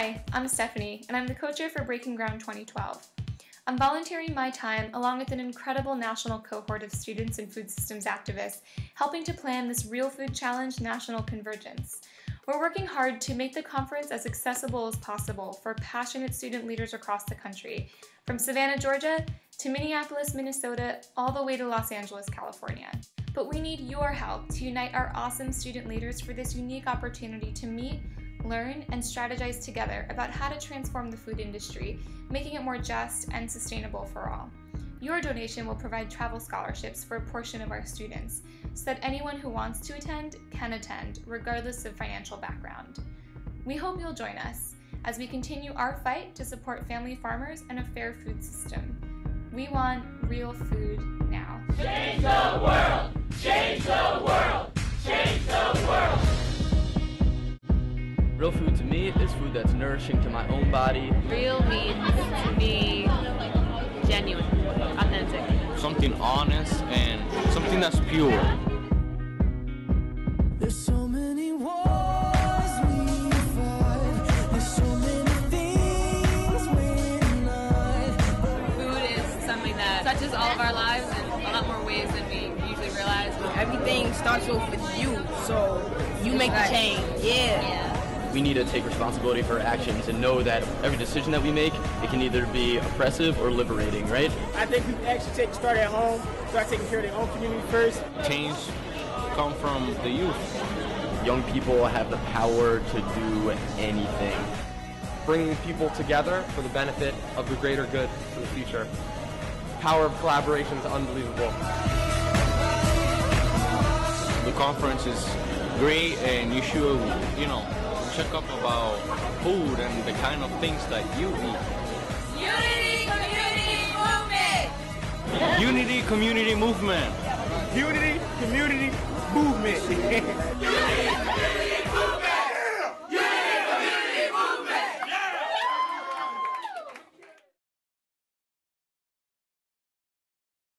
Hi, I'm Stephanie, and I'm the co-chair for Breaking Ground 2012. I'm volunteering my time along with an incredible national cohort of students and food systems activists helping to plan this Real Food Challenge national convergence. We're working hard to make the conference as accessible as possible for passionate student leaders across the country, from Savannah, Georgia, to Minneapolis, Minnesota, all the way to Los Angeles, California. But we need your help to unite our awesome student leaders for this unique opportunity to meet, learn, and strategize together about how to transform the food industry, making it more just and sustainable for all. Your donation will provide travel scholarships for a portion of our students, so that anyone who wants to attend can attend, regardless of financial background. We hope you'll join us as we continue our fight to support family farmers and a fair food system. We want real food now. Change the world! Change the world! Change the world! Real food to me is food that's nourishing to my own body. Real means to me genuine, authentic. Something honest and something that's pure. There's so many wars we fight. There's so many things we deny. Food is something that touches all of our lives in a lot more ways than we usually realize. Everything starts off with you, so you make the change. Yeah. We need to take responsibility for our actions and know that every decision that we make, it can either be oppressive or liberating, right? I think people actually start at home, start taking care of their own community first. Change come from the youth. Young people have the power to do anything. Bringing people together for the benefit of the greater good for the future. Power of collaboration is unbelievable. The conference is great and you should, check up about food and the kind of things that you eat. Unity Community Movement! Unity Community Movement! Unity Community Movement! Unity Community Movement!